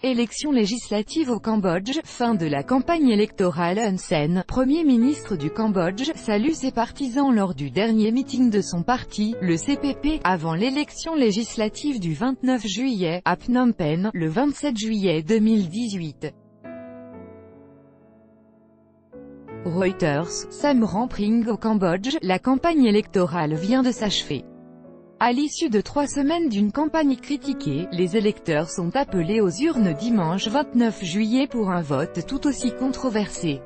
Élections législatives au Cambodge, fin de la campagne électorale. Hun Sen, Premier ministre du Cambodge, salue ses partisans lors du dernier meeting de son parti, le CPP, avant l'élection législative du 29 juillet, à Phnom Penh, le 27 juillet 2018. Reuters, Sam Rampring au Cambodge, la campagne électorale vient de s'achever. À l'issue de 3 semaines d'une campagne critiquée, les électeurs sont appelés aux urnes dimanche 29 juillet pour un vote tout aussi controversé.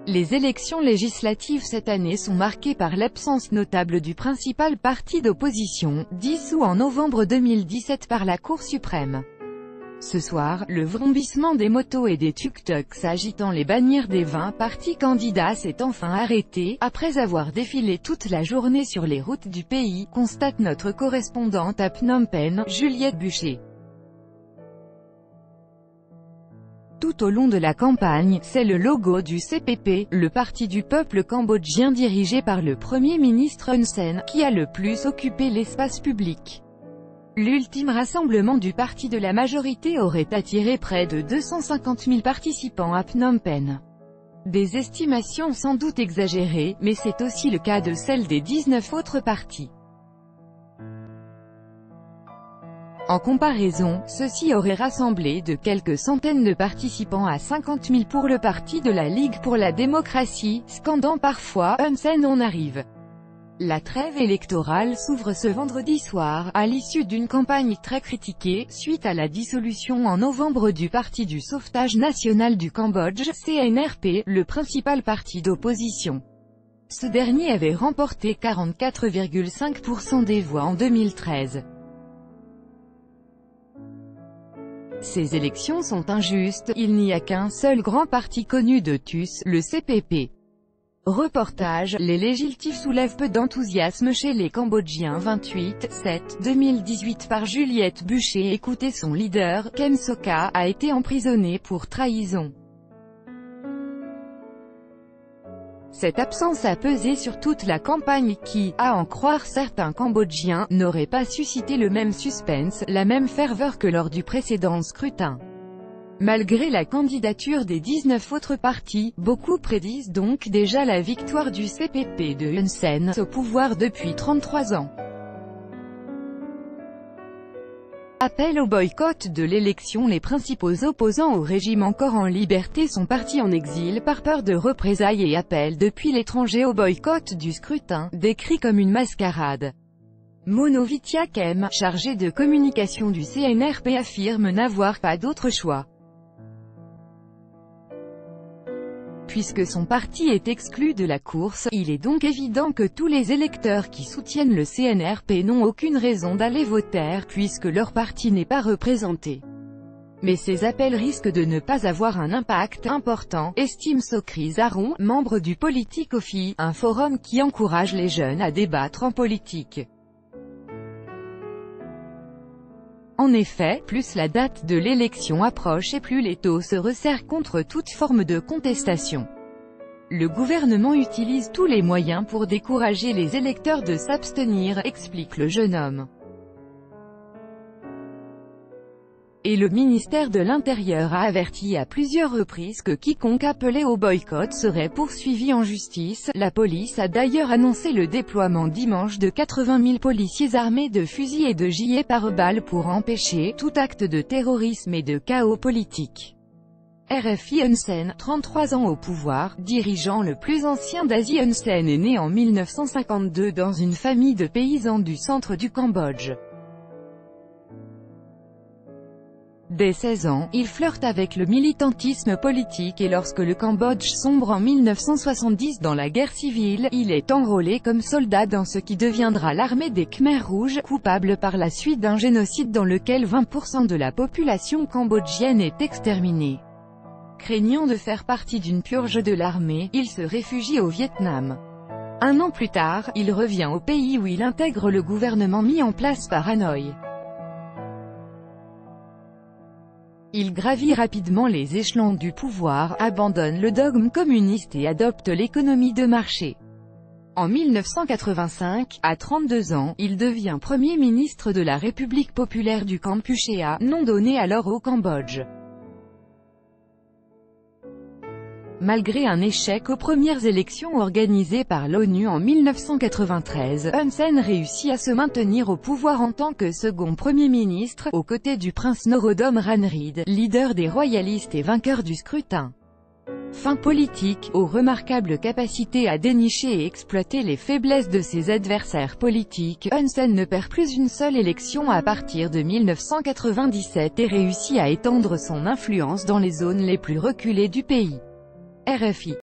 Les élections législatives cette année sont marquées par l'absence notable du principal parti d'opposition, dissous en novembre 2017 par la Cour suprême. Ce soir, le vrombissement des motos et des tuk-tuks agitant les bannières des 20 partis candidats s'est enfin arrêté, après avoir défilé toute la journée sur les routes du pays, constate notre correspondante à Phnom Penh, Juliette Bucher. Tout au long de la campagne, c'est le logo du CPP, le parti du peuple cambodgien dirigé par le Premier ministre Hun Sen, qui a le plus occupé l'espace public. L'ultime rassemblement du parti de la majorité aurait attiré près de 250 000 participants à Phnom Penh. Des estimations sans doute exagérées, mais c'est aussi le cas de celles des 19 autres partis. En comparaison, ceux-ci auraient rassemblé de quelques centaines de participants à 50 000 pour le parti de la Ligue pour la démocratie, scandant parfois « Hun Sen on arrive ». La trêve électorale s'ouvre ce vendredi soir, à l'issue d'une campagne très critiquée, suite à la dissolution en novembre du Parti du sauvetage national du Cambodge, CNRP, le principal parti d'opposition. Ce dernier avait remporté 44,5% des voix en 2013. Ces élections sont injustes, il n'y a qu'un seul grand parti connu de tous, le CPP. Reportage, les législatives soulèvent peu d'enthousiasme chez les Cambodgiens. 28/7/2018 par Juliette Bucher. Écoutez, son leader, Kem Sokha, a été emprisonné pour trahison. Cette absence a pesé sur toute la campagne qui, à en croire certains Cambodgiens, n'aurait pas suscité le même suspense, la même ferveur que lors du précédent scrutin. Malgré la candidature des 19 autres partis, beaucoup prédisent donc déjà la victoire du CPP de Hun Sen, au pouvoir depuis 33 ans. Appel au boycott de l'élection. Les principaux opposants au régime encore en liberté sont partis en exil par peur de représailles et appellent depuis l'étranger au boycott du scrutin, décrit comme une mascarade. Monovitia Kem, chargé de communication du CNRP, affirme n'avoir pas d'autre choix. Puisque son parti est exclu de la course, il est donc évident que tous les électeurs qui soutiennent le CNRP n'ont aucune raison d'aller voter, puisque leur parti n'est pas représenté. Mais ces appels risquent de ne pas avoir un impact important, estime Sokri Zaron, membre du Politicofi, un forum qui encourage les jeunes à débattre en politique. En effet, plus la date de l'élection approche et plus les taux se resserrent contre toute forme de contestation. Le gouvernement utilise tous les moyens pour décourager les électeurs de s'abstenir, explique le jeune homme. Et le ministère de l'Intérieur a averti à plusieurs reprises que quiconque appelait au boycott serait poursuivi en justice. La police a d'ailleurs annoncé le déploiement dimanche de 80 000 policiers armés de fusils et de gilets pare-balles pour empêcher tout acte de terrorisme et de chaos politique. RFI. Hun Sen, 33 ans au pouvoir, dirigeant le plus ancien d'Asie. Hun Sen est né en 1952 dans une famille de paysans du centre du Cambodge. Dès 16 ans, il flirte avec le militantisme politique et lorsque le Cambodge sombre en 1970 dans la guerre civile, il est enrôlé comme soldat dans ce qui deviendra l'armée des Khmers rouges, coupable par la suite d'un génocide dans lequel 20% de la population cambodgienne est exterminée. Craignant de faire partie d'une purge de l'armée, il se réfugie au Vietnam. Un an plus tard, il revient au pays où il intègre le gouvernement mis en place par Hanoï. Il gravit rapidement les échelons du pouvoir, abandonne le dogme communiste et adopte l'économie de marché. En 1985, à 32 ans, il devient Premier ministre de la République populaire du Kampuchéa, nom donné alors au Cambodge. Malgré un échec aux premières élections organisées par l'ONU en 1993, Hun Sen réussit à se maintenir au pouvoir en tant que second Premier ministre, aux côtés du prince Norodom Ranried, leader des royalistes et vainqueur du scrutin. Fin politique, aux remarquables capacités à dénicher et exploiter les faiblesses de ses adversaires politiques, Hun Sen ne perd plus une seule élection à partir de 1997 et réussit à étendre son influence dans les zones les plus reculées du pays. RFI